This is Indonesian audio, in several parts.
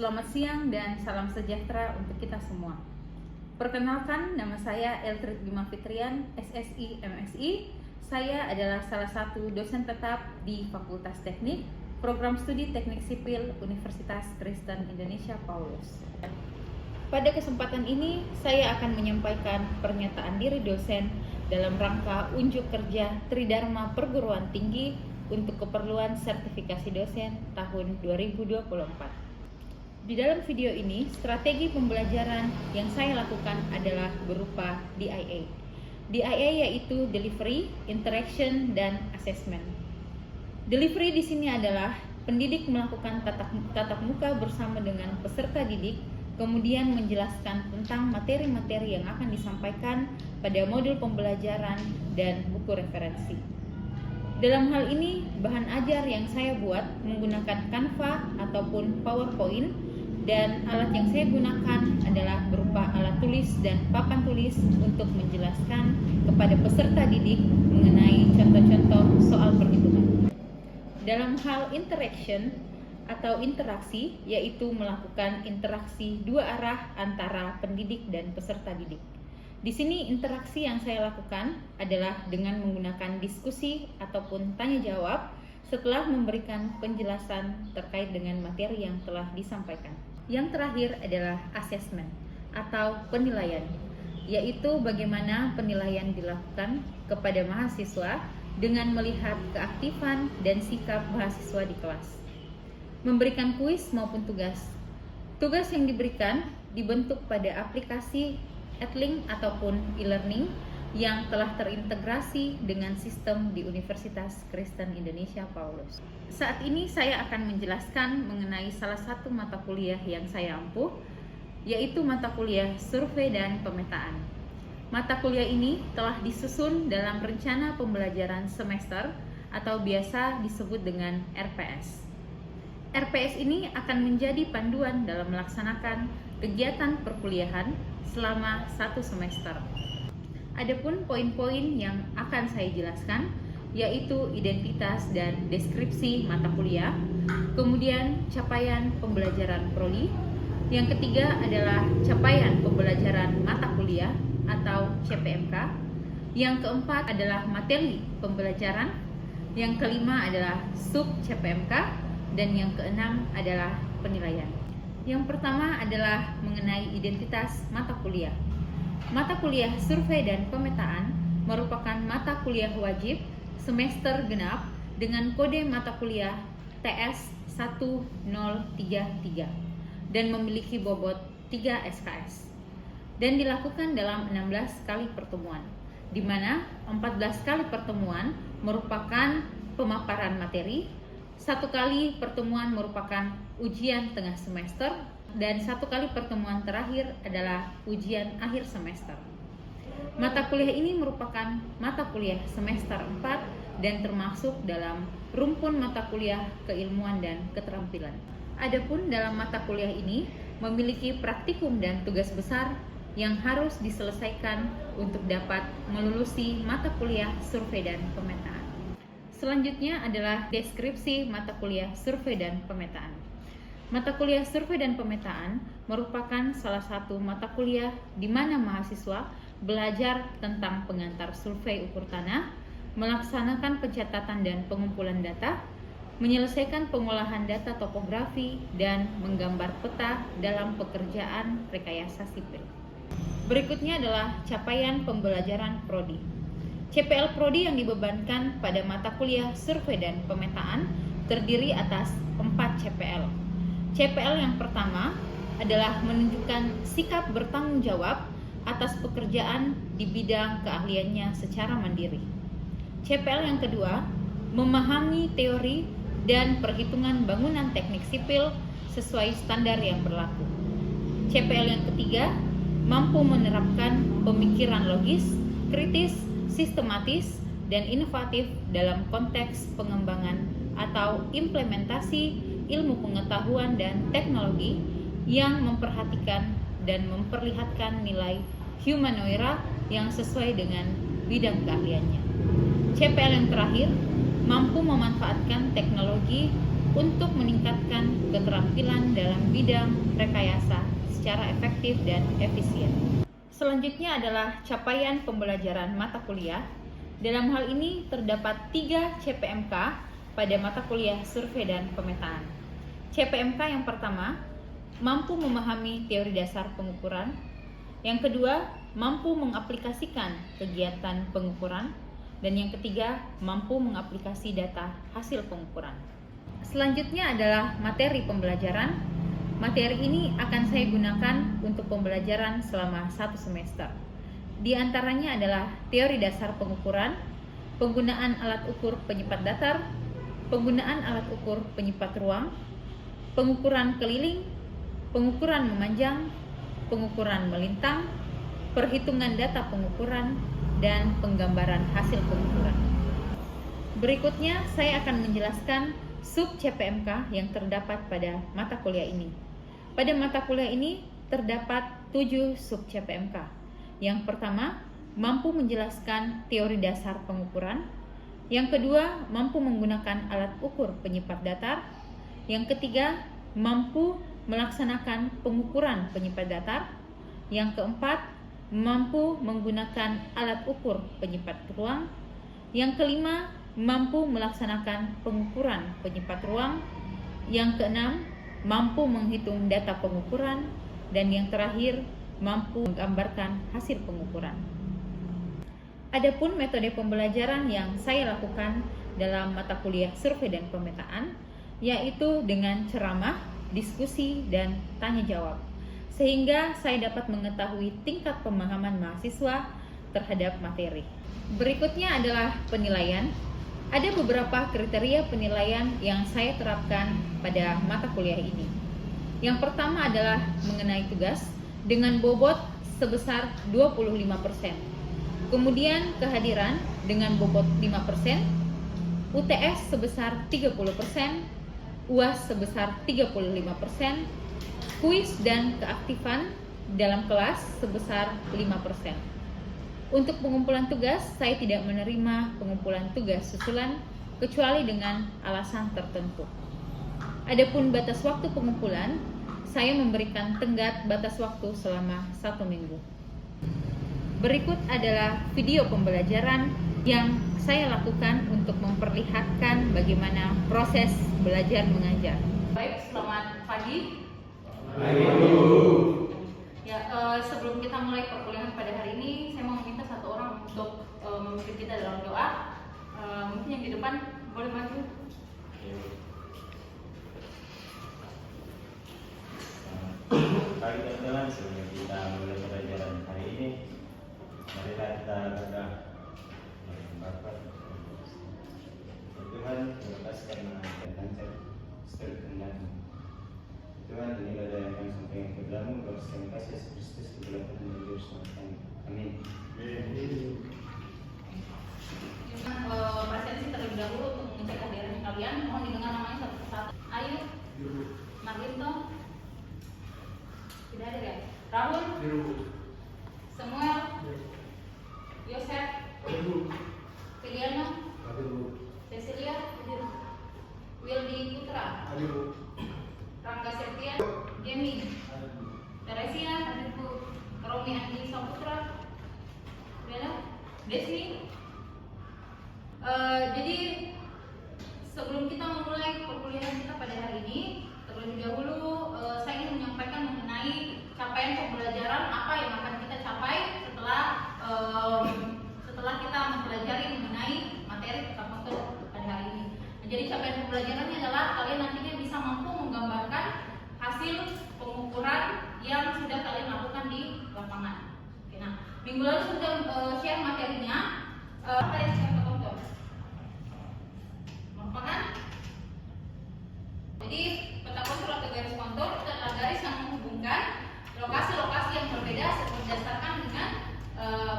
Selamat siang dan salam sejahtera untuk kita semua. Perkenalkan, nama saya Eltrid Bima Fitrian, SSI MSI. Saya adalah salah satu dosen tetap di Fakultas Teknik, Program Studi Teknik Sipil Universitas Kristen Indonesia Paulus. Pada kesempatan ini, saya akan menyampaikan pernyataan diri dosen dalam rangka unjuk kerja Tridharma Perguruan Tinggi untuk keperluan sertifikasi dosen tahun 2024. Di dalam video ini, strategi pembelajaran yang saya lakukan adalah berupa DIA. DIA yaitu Delivery, Interaction, dan Assessment. Delivery di sini adalah pendidik melakukan tatap muka bersama dengan peserta didik, kemudian menjelaskan tentang materi-materi yang akan disampaikan pada modul pembelajaran dan buku referensi. Dalam hal ini, bahan ajar yang saya buat menggunakan Canva ataupun PowerPoint, dan alat yang saya gunakan adalah berupa alat tulis dan papan tulis untuk menjelaskan kepada peserta didik mengenai contoh-contoh soal perhitungan. Dalam hal interaction atau interaksi, yaitu melakukan interaksi dua arah antara pendidik dan peserta didik. Di sini interaksi yang saya lakukan adalah dengan menggunakan diskusi ataupun tanya jawab setelah memberikan penjelasan terkait dengan materi yang telah disampaikan. Yang terakhir adalah assessment atau penilaian, yaitu bagaimana penilaian dilakukan kepada mahasiswa dengan melihat keaktifan dan sikap mahasiswa di kelas. Memberikan kuis maupun tugas. Tugas yang diberikan dibentuk pada aplikasi Edlink ataupun e-learning yang telah terintegrasi dengan sistem di Universitas Kristen Indonesia Paulus. Saat ini saya akan menjelaskan mengenai salah satu mata kuliah yang saya ampuh, yaitu mata kuliah Survei dan Pemetaan. Mata kuliah ini telah disusun dalam rencana pembelajaran semester atau biasa disebut dengan RPS. RPS ini akan menjadi panduan dalam melaksanakan kegiatan perkuliahan selama satu semester. Adapun poin-poin yang akan saya jelaskan yaitu identitas dan deskripsi mata kuliah, kemudian capaian pembelajaran prodi, yang ketiga adalah capaian pembelajaran mata kuliah atau CPMK, yang keempat adalah materi pembelajaran, yang kelima adalah sub CPMK, dan yang keenam adalah penilaian. Yang pertama adalah mengenai identitas mata kuliah. Mata kuliah Survei dan Pemetaan merupakan mata kuliah wajib semester genap dengan kode mata kuliah TS 1033 dan memiliki bobot 3 SKS dan dilakukan dalam 16 kali pertemuan, di mana 14 kali pertemuan merupakan pemaparan materi, 1 kali pertemuan merupakan ujian tengah semester, dan 1 kali pertemuan terakhir adalah ujian akhir semester. Mata kuliah ini merupakan mata kuliah semester 4 dan termasuk dalam rumpun mata kuliah keilmuan dan keterampilan. Adapun dalam mata kuliah ini memiliki praktikum dan tugas besar yang harus diselesaikan untuk dapat melulusi mata kuliah Survei dan Pemetaan. Selanjutnya adalah deskripsi mata kuliah Survei dan Pemetaan. Mata kuliah Survei dan Pemetaan merupakan salah satu mata kuliah di mana mahasiswa belajar tentang pengantar survei ukur tanah, melaksanakan pencatatan dan pengumpulan data, menyelesaikan pengolahan data topografi, dan menggambar peta dalam pekerjaan rekayasa sipil. Berikutnya adalah capaian pembelajaran prodi. CPL prodi yang dibebankan pada mata kuliah Survei dan Pemetaan terdiri atas 4 CPL. CPL yang pertama adalah menunjukkan sikap bertanggung jawab atas pekerjaan di bidang keahliannya secara mandiri. CPL yang kedua, memahami teori dan perhitungan bangunan teknik sipil sesuai standar yang berlaku. CPL yang ketiga, mampu menerapkan pemikiran logis, kritis, sistematis, dan inovatif dalam konteks pengembangan atau implementasi ilmu pengetahuan dan teknologi yang memperhatikan dan memperlihatkan nilai humanoira yang sesuai dengan bidang keahliannya. CPL yang terakhir, mampu memanfaatkan teknologi untuk meningkatkan keterampilan dalam bidang rekayasa secara efektif dan efisien. Selanjutnya adalah capaian pembelajaran mata kuliah. Dalam hal ini terdapat 3 CPMK pada mata kuliah survei dan pemetaan. CPMK yang pertama, mampu memahami teori dasar pengukuran. Yang kedua, mampu mengaplikasikan kegiatan pengukuran. Dan yang ketiga, mampu mengaplikasi data hasil pengukuran. Selanjutnya adalah materi pembelajaran. Materi ini akan saya gunakan untuk pembelajaran selama 1 semester. Di antaranya adalah teori dasar pengukuran, penggunaan alat ukur penyipat datar, penggunaan alat ukur penyipat ruang, pengukuran keliling, pengukuran memanjang, pengukuran melintang, perhitungan data pengukuran, dan penggambaran hasil pengukuran. Berikutnya saya akan menjelaskan sub CPMK yang terdapat pada mata kuliah ini. Pada mata kuliah ini terdapat 7 sub CPMK. Yang pertama, mampu menjelaskan teori dasar pengukuran. Yang kedua, mampu menggunakan alat ukur penyipat datar. Yang ketiga, mampu melaksanakan pengukuran penyipat datar. Yang keempat, mampu menggunakan alat ukur penyipat ruang. Yang kelima, mampu melaksanakan pengukuran penyipat ruang. Yang keenam, mampu menghitung data pengukuran. Dan yang terakhir, mampu menggambarkan hasil pengukuran. Adapun metode pembelajaran yang saya lakukan dalam mata kuliah survei dan pemetaan, yaitu dengan ceramah, diskusi, dan tanya jawab, sehingga saya dapat mengetahui tingkat pemahaman mahasiswa terhadap materi. Berikutnya adalah penilaian. Ada beberapa kriteria penilaian yang saya terapkan pada mata kuliah ini. Yang pertama adalah mengenai tugas dengan bobot sebesar 25%. Kemudian kehadiran dengan bobot 5%, UTS sebesar 30%, UAS sebesar 35%, kuis dan keaktifan dalam kelas sebesar 5%. Untuk pengumpulan tugas, saya tidak menerima pengumpulan tugas susulan kecuali dengan alasan tertentu. Adapun batas waktu pengumpulan, saya memberikan tenggat batas waktu selama 1 minggu. Berikut adalah video pembelajaran yang saya lakukan untuk memperlihatkan bagaimana proses belajar mengajar. Baik, selamat pagi. Ya, sebelum kita mulai perkuliahan pada hari ini, saya mau meminta satu orang untuk memimpin kita dalam doa. Mungkin yang di depan boleh maju. Mari teman-teman, sebelum kita mulai pelajaran hari ini, marilah kita berdoa. Bapak, Tuhan, terima kasih karena lancar setelah kendali. Tuhan, ini ada yang kami sampaikan kepadamu, terima kasih Yesus Kristus, kebenaran dan jujur semua kami. Amin. Presensi terlebih dahulu untuk mengecek kehadiran kalian. Mohon didengar namanya satu persatu. Ayu, Marlinto, tidak ada ya? Rahul, Samuel, Yosef, Filiano, Cecilia, Wildy Putra, Rangga Septian, Jamie, Teresia, Romi Andi Saputra, Desi. Jadi sebelum kita memulai perkuliahan kita pada hari ini, terlebih dahulu saya ingin menyampaikan mengenai capaian pembelajaran apa yang akan kita capai setelah kita mempelajari mengenai materi kita untuk pada hari ini. Jadi capaian pembelajarannya adalah kalian nantinya bisa mampu menggambarkan hasil pengukuran yang sudah kalian lakukan di lapangan. Oke, nah, minggu lalu sudah share materinya. Apa yang saya tonton? Merupakan jadi peta kontur atau garis kontur itu adalah garis yang menghubungkan lokasi-lokasi yang berbeda berdasarkan dengan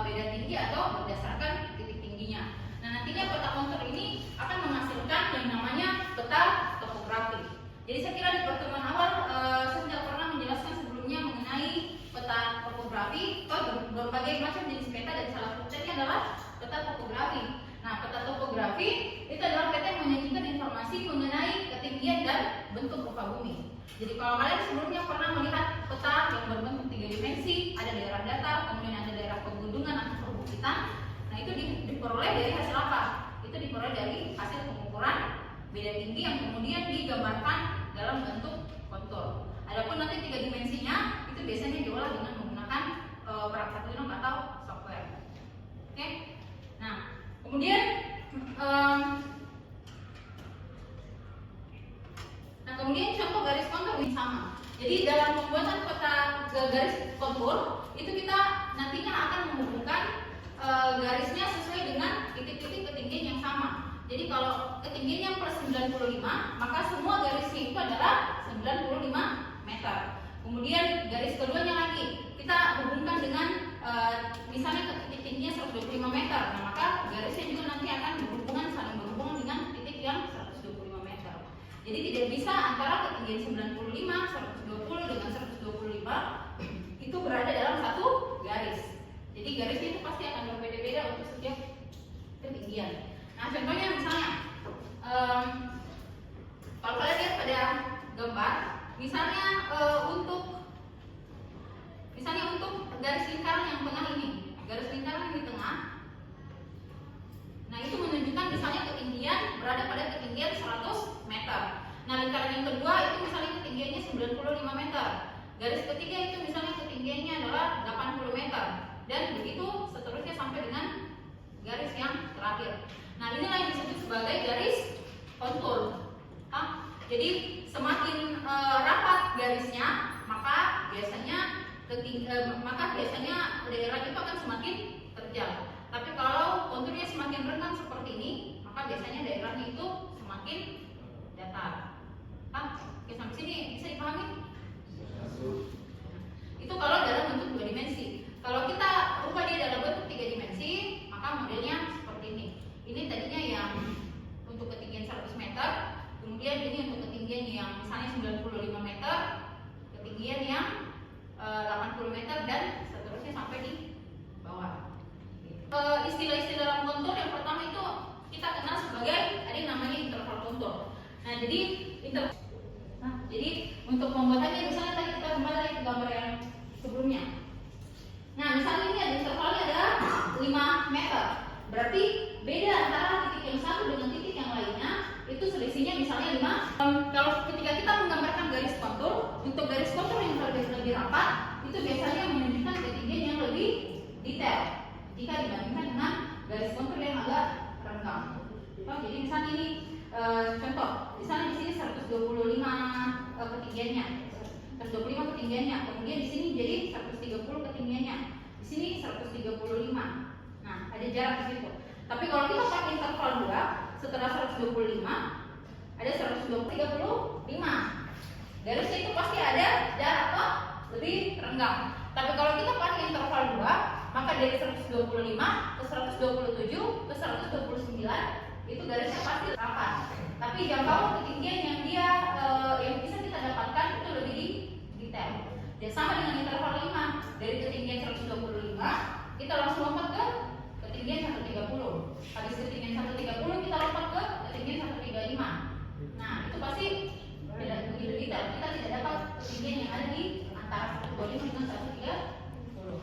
beda tinggi atau berdasarkan titik tingginya. Nah, nantinya peta kontur ini akan menghasilkan yang namanya peta topografi. Jadi saya kira di pertemuan awal saya tidak pernah menjelaskan sebelumnya mengenai peta topografi. Berbagai macam jenis peta dan salah satunya adalah peta topografi. Nah, peta topografi itu adalah peta yang menyajikan informasi mengenai ketinggian dan bentuk muka bumi. Jadi kalau kalian sebelumnya pernah melihat peta yang berbentuk 3 dimensi, ada daerah datar, kemudian ada daerah pegunungan atau perbukitan, nah itu diperoleh dari hasil apa? Itu diperoleh dari hasil pengukuran beda tinggi yang kemudian digambarkan dalam bentuk kontur. Adapun nanti 3 dimensinya itu biasanya diolah dengan menggunakan perangkat lunak atau software. Oke? Nah, kemudian contoh garis kontur ini sama. Jadi dalam pembuatan peta garis kontur itu kita nantinya akan menghubungkan garisnya sesuai dengan titik-titik ketinggian yang sama. Jadi kalau ketinggiannya per 95, maka semua garisnya itu adalah 95 meter. Kemudian garis keduanya lagi kita hubungkan dengan misalnya titik tingginya 125 meter. Nah, maka garisnya juga nanti akan saling berhubungan dengan titik yang 125 meter. Jadi tidak bisa antara ketinggian 95, 120 dengan 125 itu berada dalam satu garis. Jadi garisnya itu pasti akan berbeda-beda untuk setiap ketinggian. Nah, contohnya misalnya kalau kalian lihat pada gambar, misalnya untuk garis lingkaran yang tengah ini, garis lingkaran yang di tengah, nah itu menunjukkan misalnya ketinggian berada pada ketinggian 100 meter. Nah, lingkaran yang kedua itu misalnya ketinggiannya 95 meter. Garis ketiga itu misalnya ketinggiannya adalah 80 meter. Dan begitu seterusnya sampai dengan garis yang terakhir. Nah, inilah yang disebut sebagai garis kontur. Jadi semakin rapat garisnya, maka biasanya daerah itu akan semakin terjal. Tapi kalau konturnya semakin renggang seperti ini, maka biasanya daerahnya itu semakin datar. Oke, sampai sini bisa dipahami? Itu kalau dalam bentuk 2 dimensi. Kalau kita ubah dia dalam bentuk 3 dimensi, maka modelnya seperti ini. Ini tadinya yang untuk ketinggian 100 meter, kemudian ini untuk ketinggian yang misalnya 95 meter, ketinggian yang 80 meter dan seterusnya sampai di bawah. Istilah-istilah dalam kontur yang pertama itu kita kenal sebagai ada yang namanya interval kontur. Nah, jadi untuk pembuatannya misalnya tadi kita kembali lagi ke gambar yang sebelumnya. Nah, misalnya ini ada intervalnya ada 5 meter. Berarti beda antara titik yang satu dengan titik yang lainnya itu selisihnya misalnya 5. Kalau ketika kita menggambarkan garis kontur, untuk garis kontur yang lebih rapat itu biasanya menunjukkan ketinggian yang lebih detail jika dibandingkan dengan garis kontur yang agak renggang. Jadi misalnya ini contoh, misalnya di sini 125 ketinggiannya, 125 ketinggiannya, kemudian di sini jadi 130 ketinggiannya, di sini 135. Nah, ada jarak di situ. Tapi kalau kita pakai interval 2, setelah 125 ada 135. Garisnya itu pasti ada jarak lebih renggang. Tapi kalau kita pakai interval 2, maka dari 125 ke 127 ke 129 itu garisnya pasti rapat. Tapi jangkauan ketinggian yang yang bisa kita dapatkan itu lebih detail. Dan sama dengan interval 5, dari ketinggian 125 kita langsung lompat ke ketinggian 130. Habis ketinggian 130 kita lompat ke ketinggian 135. Nah, itu pasti beda begitu detail. Kita tidak dapat ketinggian yang ada di antara 125 dengan 130.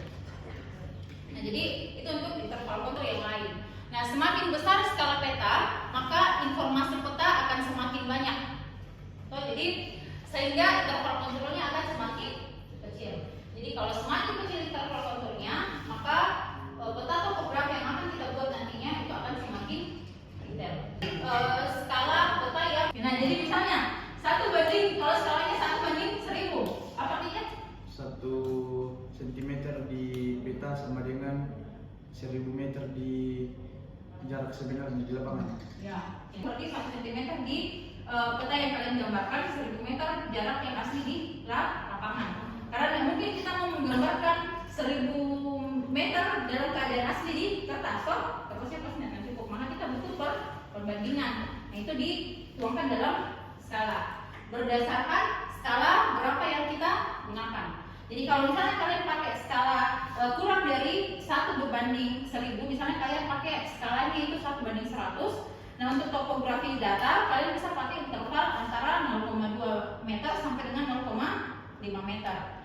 Nah, jadi itu untuk interval kontur yang lain. Nah, semakin besar skala peta, maka informasi peta akan semakin banyak. Jadi sehingga interval konturnya akan semakin kecil. Jadi kalau semakin kecil interval konturnya, maka peta topografi yang akan kita buat nantinya itu akan semakin detail. Skala peta ya. Nah, jadi misalnya 1 banding, kalau skalanya 1/1000, apa artinya? 1 cm di peta sama dengan 1000 meter di jarak sebenarnya di lapangan. Ya, berarti 1 cm di peta yang kalian gambarkan, 1000 meter jarak yang asli di lapangan. Karena mungkin kita mau menggambarkan 1000 meter dalam keadaan asli di kertas, kertasnya pasti akan cukup. Maka kita butuh perbandingan. Nah, itu dituangkan dalam skala berdasarkan skala berapa yang kita gunakan. Jadi kalau misalnya kalian pakai skala kurang dari 1/1000, misalnya kalian pakai skalanya itu 1/100. Nah, untuk topografi datar kalian bisa pakai interval antara 0,2 5 meter.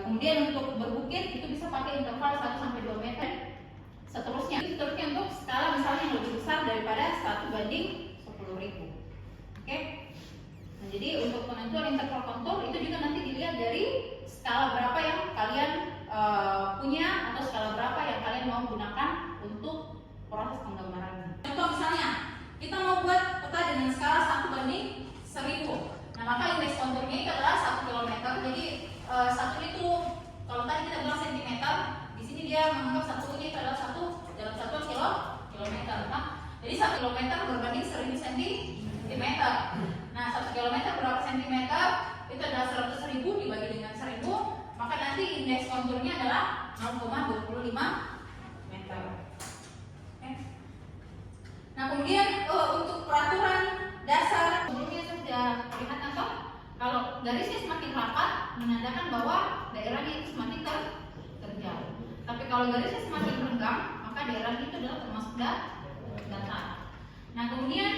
Kemudian untuk berbukit itu bisa pakai interval 1 sampai 2 meter. Seterusnya untuk skala misalnya yang lebih besar daripada 1/10.000. Oke. Nah, jadi untuk penentuan interval kontur itu juga nanti dilihat dari skala berapa yang kalian punya atau skala berapa yang kalian mau gunakan untuk proses penggambarannya. Contoh misalnya kita mau buat peta dengan skala 1/1000. Nah, maka indeks konturnya itu adalah 1 km. Jadi satu itu kalau tadi kita bilang cm, di sini dia menganggap satunya itu adalah satu dalam satuan kilometer. Nah, jadi 1 km berbanding 1000 cm. Nah, 1 km berapa cm? Itu adalah 100.000 dibagi dengan 1000, maka nanti indeks konturnya adalah 0,25 meter. Oke. Nah, kemudian untuk peraturan dasar sebelumnya sudah terlihat apa? Kalau garisnya semakin rapat menandakan bahwa daerahnya itu semakin terjal. Tapi kalau garisnya semakin renggang, maka daerahnya itu adalah termasuk datar. Nah, kemudian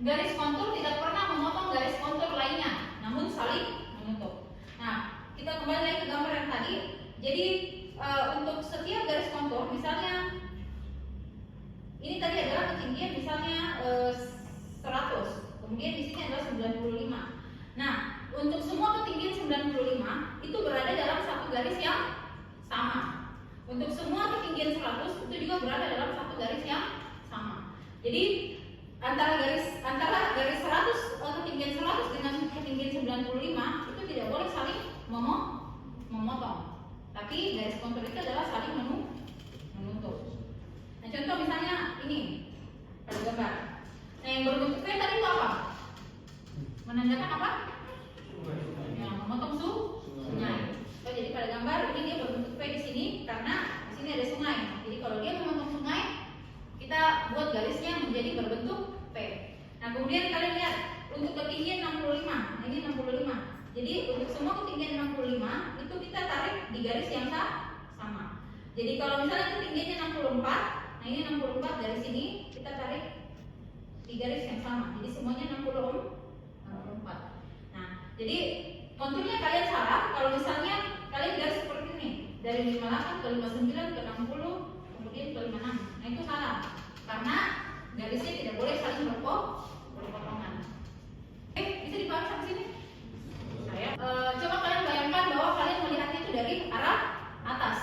garis kontur tidak pernah memotong garis kontur lainnya, namun saling menutup. Nah, kita kembali lagi ke gambar yang tadi. Jadi untuk setiap garis kontur, misalnya ini tadi adalah ketinggian misalnya 100, kemudian di sini adalah 95. Nah, untuk semua ketinggian 95 itu berada dalam satu garis yang sama. Untuk semua ketinggian 100 itu juga berada dalam satu garis yang sama. Jadi antara garis 100 ketinggian 100 dengan ketinggian 95 itu tidak boleh saling memotong. Tapi garis kontur itu adalah saling menutup. Nah, contoh misalnya ini pada gambar. Nah, yang berbentuk V tadi itu apa? Menandakan apa? Ya, memotong sungai. Oh, jadi pada gambar ini dia berbentuk V di sini karena di sini ada sungai. Jadi kalau dia memotong sungai, kita buat garisnya menjadi berbentuk V. Nah, kemudian kalian lihat untuk ketinggian 65. Nah, ini 65. Jadi untuk semua ketinggian 65 itu kita tarik di garis yang sama. Jadi kalau misalnya ketinggiannya 64, nah ini 64 dari sini kita tarik di garis yang sama. Jadi semuanya 64. Nah, jadi konturnya kalian salah kalau misalnya kalian garis seperti ini dari 58 ke 59 ke 60 kemudian ke 56. Nah, itu salah karena garisnya tidak boleh saling berpotongan. Bisa dipahami sampai sini? Coba kalian bayangkan bahwa kalian melihatnya itu dari arah atas.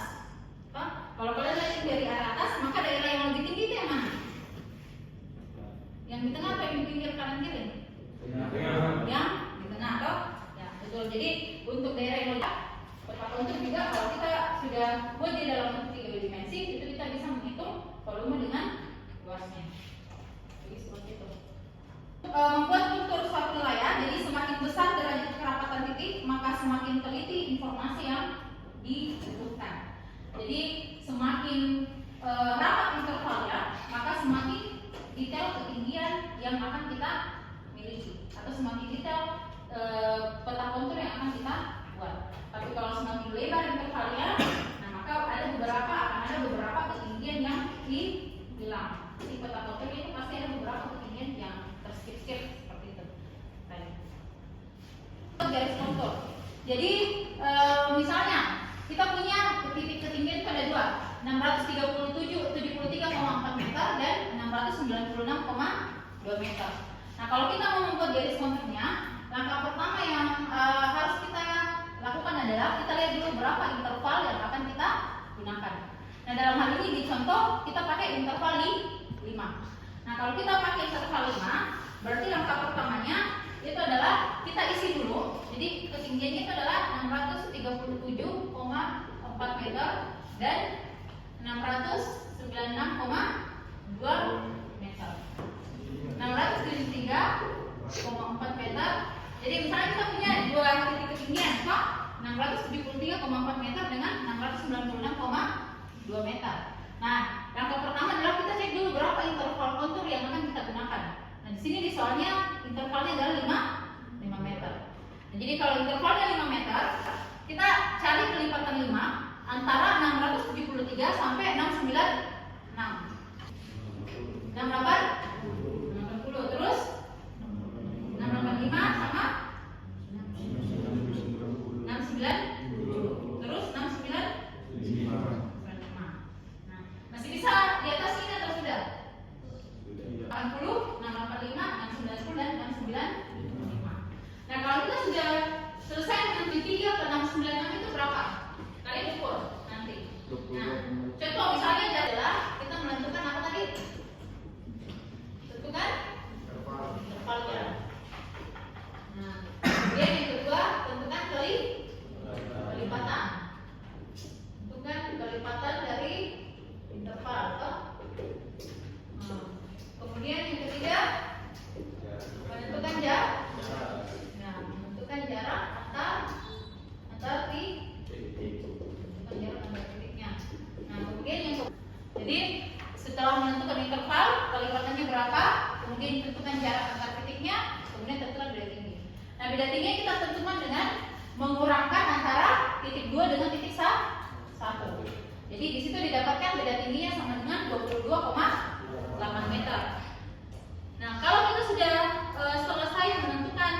Kalau kalian lihat dari arah atas, maka daerah yang lebih tinggi itu yang mana? Yang di tengah atau yang di pinggir kanan kiri? Yang di tengah atau? Ya, betul. Jadi untuk daerah yang lebih peta kontur juga kalau kita sudah buat di dalam bentuk 3 dimensi, itu kita bisa menghitung volume dengan luasnya. Jadi seperti itu. Membuat kontur suatu wilayah, jadi semakin besar derajat kerapatan titik, maka semakin teliti informasi yang dibutuhkan. Jadi semakin rapat intervalnya, maka semakin detail ketinggian yang akan kita miliki, atau semakin detail peta kontur yang akan kita buat. Tapi kalau semakin lebar intervalnya, nah maka akan ada beberapa ketinggian yang hilang. Di peta kontur itu pasti ada beberapa ketinggian yang terskip seperti itu. Garis kontur. Jadi misalnya kita punya titik ketinggian pada dua, 673,4 meter dan 696,2 meter. Nah, kalau kita mau membuat garis konturnya, langkah pertama yang harus kita lakukan adalah kita lihat dulu berapa interval yang akan kita gunakan. Nah, dalam hal ini di contoh kita pakai interval 5. Nah, kalau kita pakai interval 5, berarti langkah pertamanya itu adalah kita isi dulu. Jadi ketinggiannya itu adalah 637,4 meter dan 696,2 meter. 673,4 meter. Jadi misalnya kita punya dua titik ketinggian, Pak, 673,4 meter dengan 696,2 meter. Nah, langkah pertama adalah kita cek dulu berapa interval kontur yang akan kita gunakan. Nah, di sini di soalnya intervalnya adalah 5 meter. Nah, jadi kalau intervalnya 5 meter, kita cari kelipatan 5 antara 673 sampai 696. 6 berapa? 60. Terus 685 sama 696. Contoh misalnya adalah kita menentukan apa tadi? Tentukan intervalnya. Nah, kemudian yang kedua tentukan kelipatan. Tentukan kelipatan dari interval. Nah, kemudian yang ketiga menentukan jarak. Nah, menentukan jarak antar titiknya. Nah, kemudian jadi setelah menentukan interval kelipatannya berapa, kemudian ditentukan jarak antar titiknya, kemudian tentukan beda tinggi. Nah, beda tinggi kita tentukan dengan mengurangkan antara titik 2 dengan titik 1. Jadi di situ didapatkan beda tingginya sama dengan 22,8 meter. Nah, kalau kita sudah selesai menentukan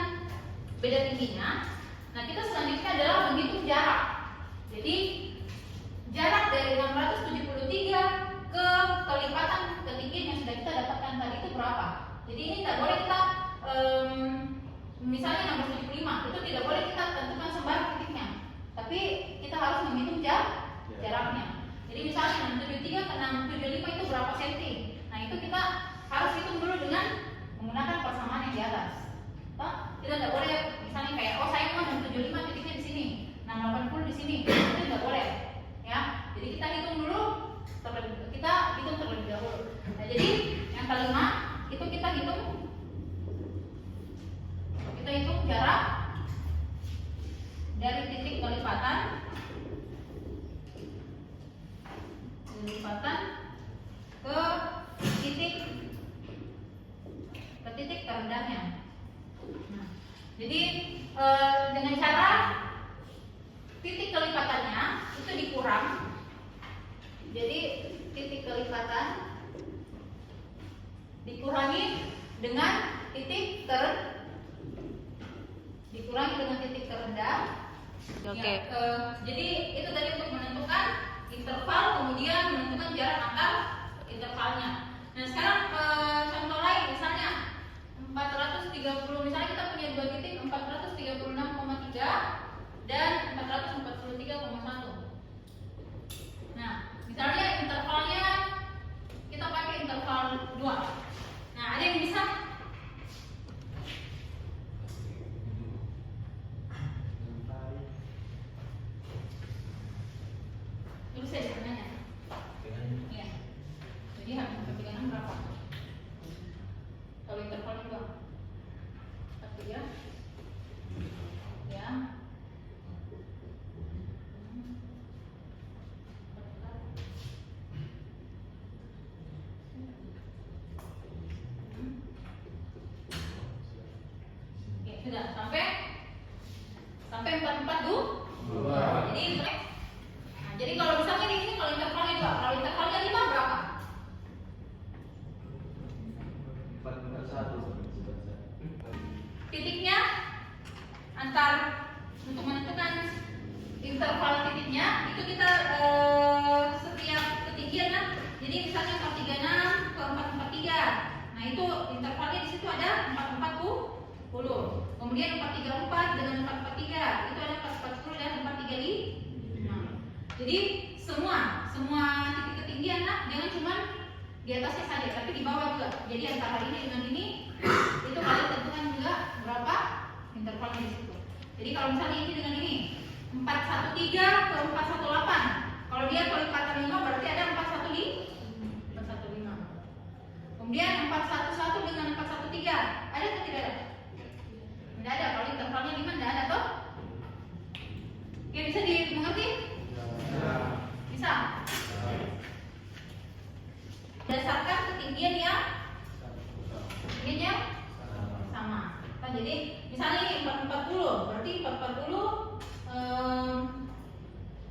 beda tingginya, nah kita selanjutnya adalah menghitung jarak. Jadi jarak dari 673 ke kelipatan ketinggian yang sudah kita dapatkan tadi itu berapa? Jadi ini tidak boleh kita misalnya 675 itu tidak boleh kita tentukan sembarang titiknya, tapi kita harus menghitung jaraknya. Jadi misalnya 673 ke 675 itu berapa senti? Nah, itu kita harus hitung dulu dengan menggunakan persamaan yang di atas. Kita tidak boleh misalnya kayak saya mau 675 titiknya di sini, 680 di sini, itu tidak boleh, ya. Jadi kita hitung dulu, kita hitung terlebih dahulu. Nah, jadi yang kelima itu kita hitung jarak dari titik kelipatan ke titik terendahnya. Nah, jadi dengan cara titik kelipatannya itu dikurang. Jadi titik kelipatan dikurangi dengan titik terendah. Oke. Ya, jadi itu tadi untuk menentukan interval, kemudian menentukan jarak antar intervalnya. Nah, sekarang contoh lain misalnya 430, misalnya kita punya dua titik 436,3 dan 443,1. Nah, misalnya intervalnya kita pakai interval 2. Nah, ada yang bisa? Dulu saya nanya. Iya. Jadi harus pertigaan berapa? Kalau intervalnya 2. 3. Ya. Oke, sudah sampai 44 dulu. Jadi kalau misalnya di sini kalau intervalnya 2, kalau intervalnya 5 berapa? 4,1. Titiknya antar untuk menentukan interval titiknya itu kita setiap ketinggian kan. Jadi misalnya 436 ke 443. Nah, itu intervalnya di situ ada 440. Kemudian 434 dengan 443 itu ada 440 dan 435. Jadi semua titik ketinggian jangan cuma di atasnya saja, tapi di bawah juga. Jadi antara ini dengan ini itu kalian tentukan juga berapa intervalnya di situ. Jadi kalau misalnya ini dengan ini 413 ke 418, kalau dia kelipatan 5 berarti ada 415. Kemudian 411 dengan 413 ada atau tidak ada? Tidak ada. Kalau intervalnya 5 tidak ada toh? Oke, bisa dimengerti? Bisa. Berdasarkan ketinggian yang sama. Nah, jadi misalnya ini 440, berarti 440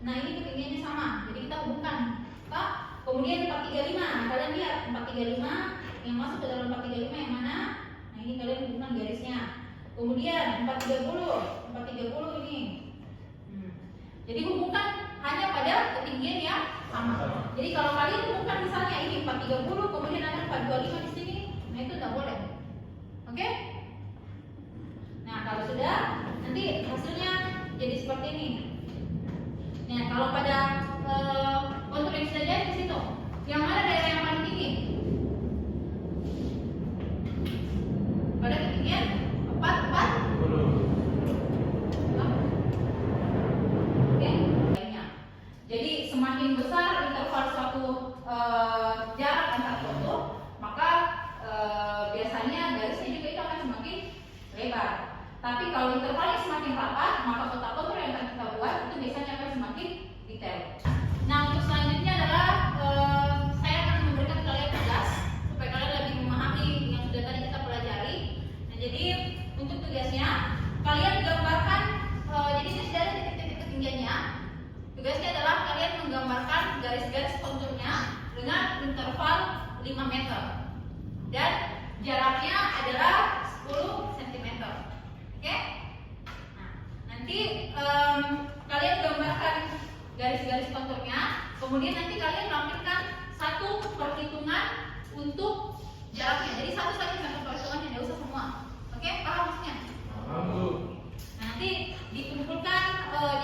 nah ini ketinggiannya sama. Jadi kita hubungkan. Kemudian 435. Nah, kalian lihat 435 yang masuk ke dalam 435 yang mana? Nah, ini kalian hubungkan garisnya. Kemudian 430 ini. Jadi hubungkan hanya pada ketinggian yang sama. Jadi kalau kalian hubungkan misalnya ini 430 kemudian ada 425 di sini, nah itu tidak boleh. Oke? Nah, kalau sudah nanti hasilnya jadi seperti ini. Nah, kalau pada kontur yang sudah jadi 5 meter dan jaraknya adalah 10 cm. Oke? Nah, nanti kalian gambarkan garis-garis konturnya, kemudian nanti kalian lampirkan satu perhitungan untuk jaraknya. Jadi satu saja satu perhitungan, tidak usah semua. Oke, paham maksudnya? Nah, nanti dikumpulkan,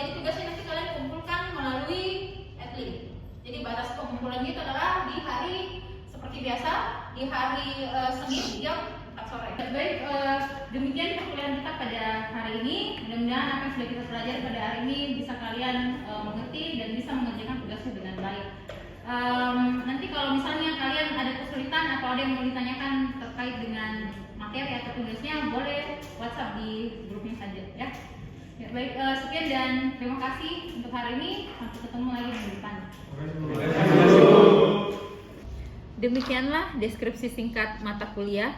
jadi tugasnya nanti kalian kumpulkan melalui Adlib. Jadi batas pengumpulannya itu adalah di hari seperti biasa, di hari Senin jam 4 sore. Baik, demikian perkuliahan kita pada hari ini. Mudah-mudahan apa yang sudah kita pelajari pada hari ini bisa kalian mengerti dan bisa mengerjakan tugasnya dengan baik. Nanti kalau misalnya kalian ada kesulitan atau ada yang mau ditanyakan terkait dengan materi atau tugasnya, boleh WhatsApp di grupnya saja ya. Ya, baik, sekian dan terima kasih untuk hari ini. Sampai ketemu lagi minggu depan. Demikianlah deskripsi singkat mata kuliah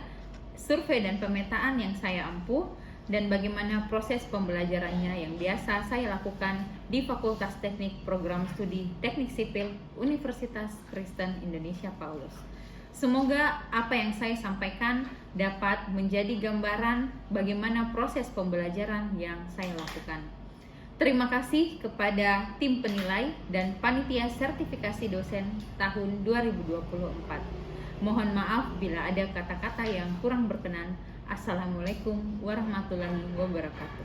survei dan pemetaan yang saya ampuh dan bagaimana proses pembelajarannya yang biasa saya lakukan di Fakultas Teknik Program Studi Teknik Sipil Universitas Kristen Indonesia Paulus. Semoga apa yang saya sampaikan dapat menjadi gambaran bagaimana proses pembelajaran yang saya lakukan. Terima kasih kepada tim penilai dan panitia sertifikasi dosen tahun 2024. Mohon maaf bila ada kata-kata yang kurang berkenan. Assalamualaikum warahmatullahi wabarakatuh.